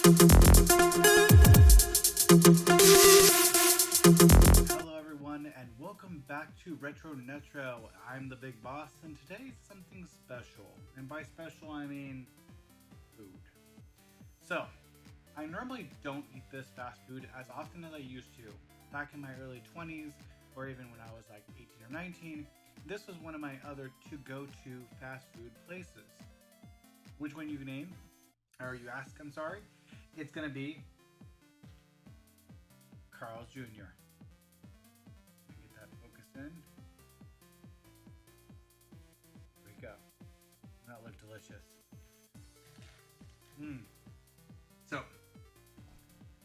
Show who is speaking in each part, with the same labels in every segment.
Speaker 1: Hello, everyone, and welcome back to Retro Netro. I'm the Big Boss, and today's something special. And by special, I mean food. So, I normally don't eat this fast food as often as I used to. Back in my early 20s, or even when I was like 18 or 19, this was one of my other to go to fast food places. Which one you name, or you ask, I'm sorry, it's gonna be Carl's Jr. Get that focused in. There we go. That looked delicious. So,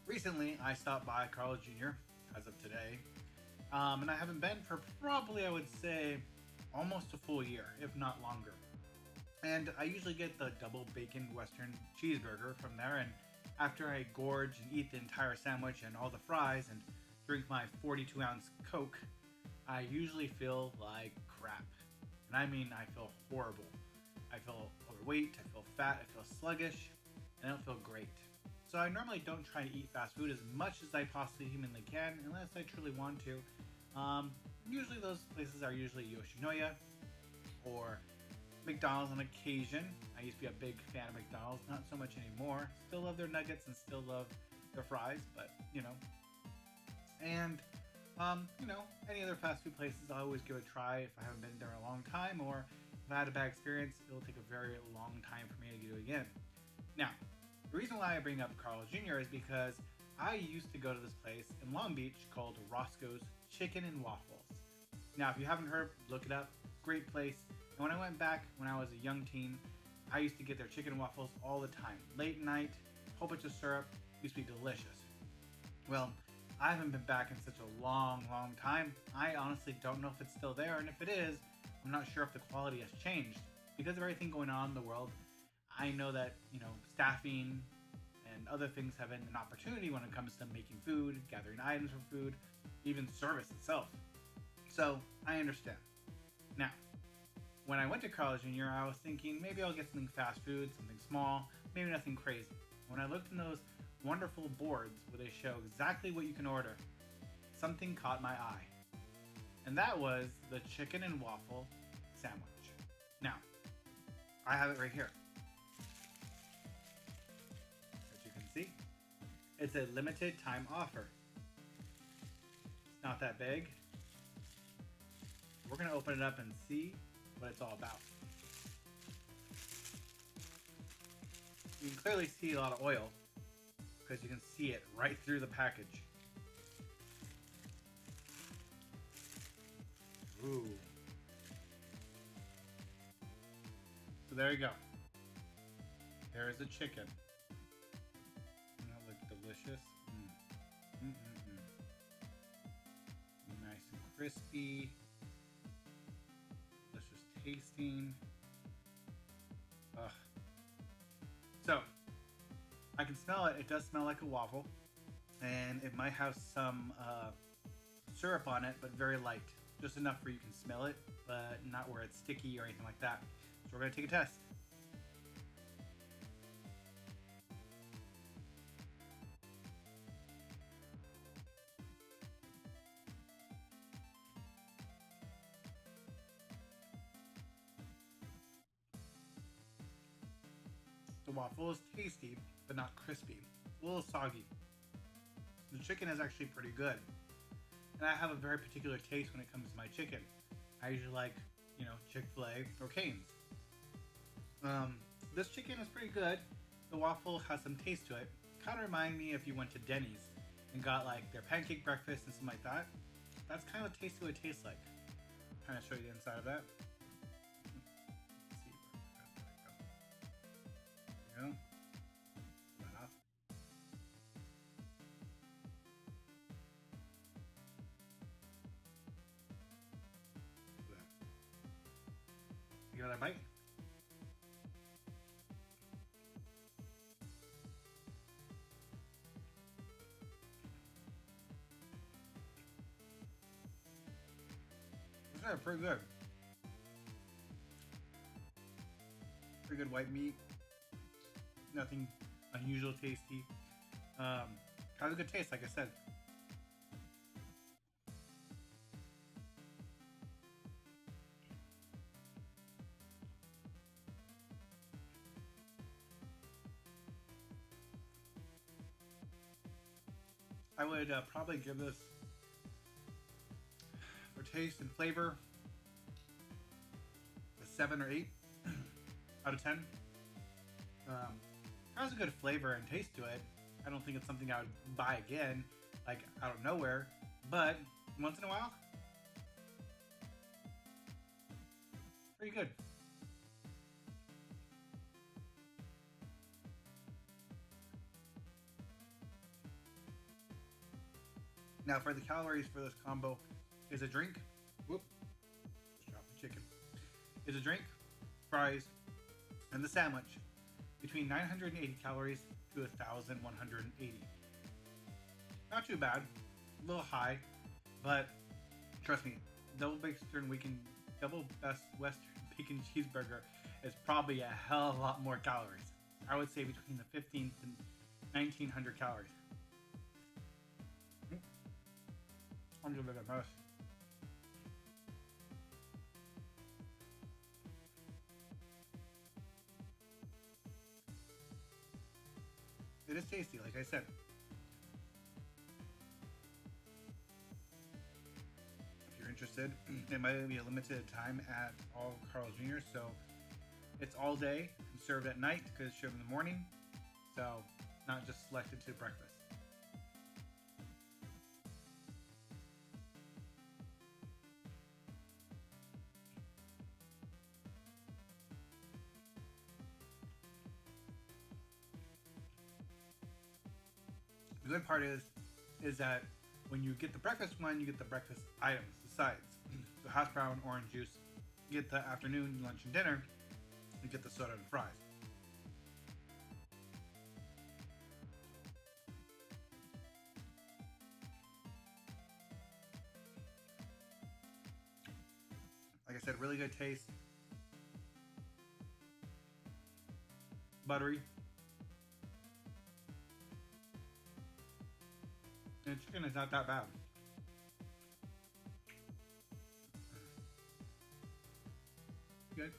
Speaker 1: recently I stopped by Carl's Jr. as of today, and I haven't been for probably, I would say, almost a full year, if not longer. And I usually get the double bacon Western cheeseburger from there, and after I gorge and eat the entire sandwich and all the fries and drink my 42-ounce Coke, I usually feel like crap. And I mean, I feel horrible. I feel overweight, I feel fat, I feel sluggish, and I don't feel great. So I normally don't try to eat fast food as much as I possibly humanly can, unless I truly want to. Usually those places are usually Yoshinoya or McDonald's on occasion. I used to be a big fan of McDonald's, not so much anymore. Still love their nuggets and still love their fries, but And any other fast food places, I always give a try if I haven't been there in a long time, or if I had a bad experience, it'll take a very long time for me to do it again. Now, the reason why I bring up Carl's Jr. is because I used to go to this place in Long Beach called Roscoe's Chicken and Waffles. Now, if you haven't heard, look it up. Great place. And when I went back when I was a young teen, I used to get their chicken and waffles all the time. Late night, whole bunch of syrup, used to be delicious. Well, I haven't been back in such a long, long time. I honestly don't know if it's still there, and if it is, I'm not sure if the quality has changed. Because of everything going on in the world, I know that, staffing and other things have been an opportunity when it comes to making food, gathering items for food, even service itself. So, I understand. Now, when I went to Carl's Jr., I was thinking maybe I'll get something fast food, something small, maybe nothing crazy. When I looked in those wonderful boards where they show exactly what you can order, something caught my eye. And that was the chicken and waffle sandwich. Now, I have it right here. As you can see, it's a limited time offer. It's not that big. We're going to open it up and see what it's all about. You can clearly see a lot of oil because you can see it right through the package. Ooh. So there you go. There is the chicken. Doesn't that look delicious? Nice and crispy. Delicious tasting. Ugh. So, I can smell it. It does smell like a waffle. And it might have some syrup on it, but very light. Just enough where you can smell it, but not where it's sticky or anything like that. So we're going to take a test. The waffle is tasty, but not crispy. A little soggy. The chicken is actually pretty good. And I have a very particular taste when it comes to my chicken. I usually like, Chick-fil-A or Cane's. This chicken is pretty good. The waffle has some taste to it. Kind of remind me if you went to Denny's and got like their pancake breakfast and something like that. That's kind of tasty what it tastes like. Kind of show you the inside of that. Let's see. There we go. Pull that off. You got that bite? Yeah, pretty good. Pretty good white meat. Nothing unusual tasty. Has a good taste, like I said. I would probably give this, for taste and flavor, a 7 or 8 out of 10. Um, has a good flavor and taste to it. I don't think it's something I would buy again, like out of nowhere. But once in a while, pretty good. Now for the calories for this combo, is a drink. Whoop! Just dropped the chicken. Is a drink, fries, and the sandwich between 980 calories to 1,180. Not too bad, a little high, but trust me, double best Western bacon cheeseburger is probably a hell of a lot more calories. I would say between the 15 to 1,900 calories. I'm gonna give it a mess. It is tasty, like I said. If you're interested, it might be a limited time at all Carl's Jr. So it's all day and served at night because it's served in the morning. So not just selected to breakfast. The good part is that when you get the breakfast one, you get the breakfast items, the sides. The hash brown, orange juice. You get the afternoon, lunch, and dinner. You get the soda and fries. Like I said, really good taste. Buttery. And the chicken is not that bad. Good.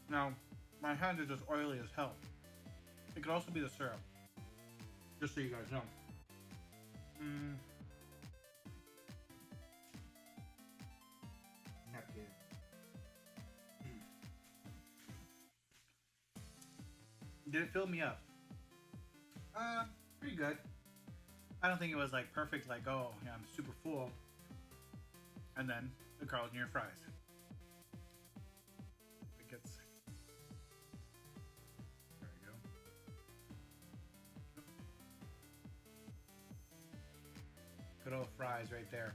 Speaker 1: Now, my hands are just oily as hell. It could also be the syrup. Just so you guys know. Napkin. Did it fill me up? Pretty good. I don't think it was like perfect, like, oh, yeah, I'm super full. And then the Carl's Jr. fries. It gets. There we go. Good old fries right there.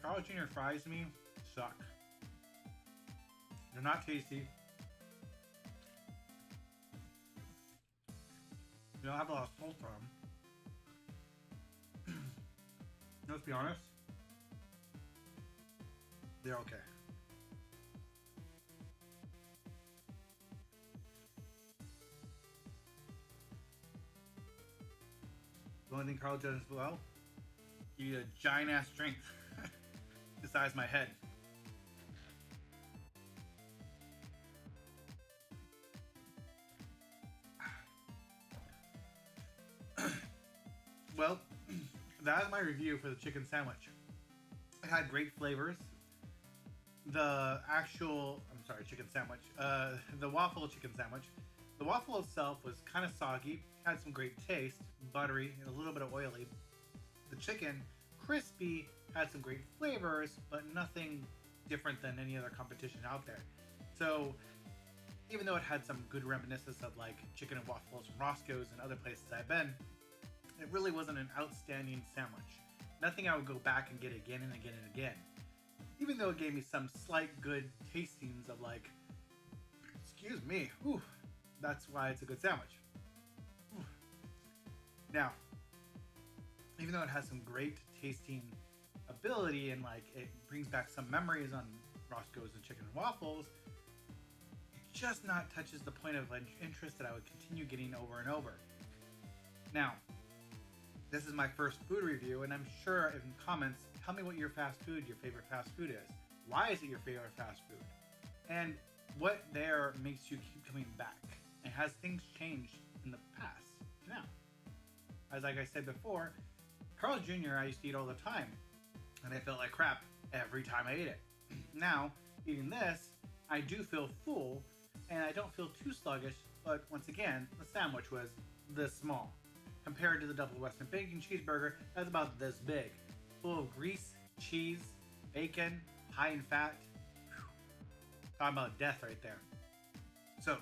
Speaker 1: Carl's Jr. fries to me suck. They're not tasty. You don't have a lot of salt on them. Let's be honest. They're okay. The only thing Carl does well, you get a giant ass drink the size of my head. Well, that is my review for the chicken sandwich. It had great flavors. The actual, I'm sorry, chicken sandwich. The waffle chicken sandwich. The waffle itself was kind of soggy, had some great taste, buttery, and a little bit of oily. The chicken, crispy, had some great flavors, but nothing different than any other competition out there. So, even though it had some good reminiscence of like chicken and waffles from Roscoe's and other places I've been, it really wasn't an outstanding sandwich. Nothing I would go back and get again and again and again. Even though it gave me some slight good tastings of like, excuse me, whew, that's why it's a good sandwich. Whew. Now, even though it has some great tasting ability and like it brings back some memories on Roscoe's and chicken and waffles, just not touches the point of interest that I would continue getting over and over. Now, this is my first food review, and I'm sure in comments, tell me what your favorite fast food is. Why is it your favorite fast food? And what there makes you keep coming back? And has things changed in the past? Now, as like I said before, Carl's Jr. I used to eat all the time, and I felt like crap every time I ate it. Now, eating this, I do feel full, and I don't feel too sluggish, but once again, the sandwich was this small. Compared to the double Western bacon cheeseburger, that's about this big. Full of grease, cheese, bacon, high in fat. Whew. Talking about death right there. So,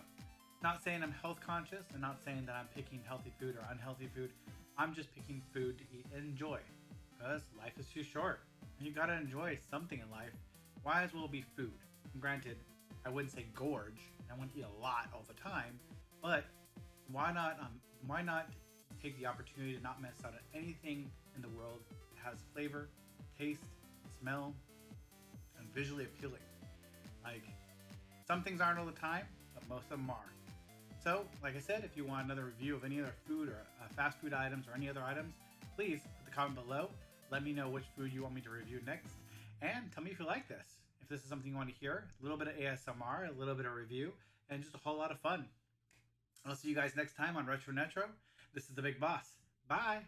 Speaker 1: not saying I'm health conscious, and not saying that I'm picking healthy food or unhealthy food. I'm just picking food to eat and enjoy. Because life is too short. And you gotta enjoy something in life. Why as well be food. And granted, I wouldn't say gorge. I wouldn't eat a lot all the time. But why not take the opportunity to not miss out on anything in the world that has flavor, taste, smell, and visually appealing. Like, some things aren't all the time, but most of them are. So, like I said, if you want another review of any other food or fast food items or any other items, please put the comment below. Let me know which food you want me to review next. And tell me if you like this. If this is something you want to hear, a little bit of ASMR, a little bit of review, and just a whole lot of fun. I'll see you guys next time on Retro Netro. This is the Big Boss. Bye!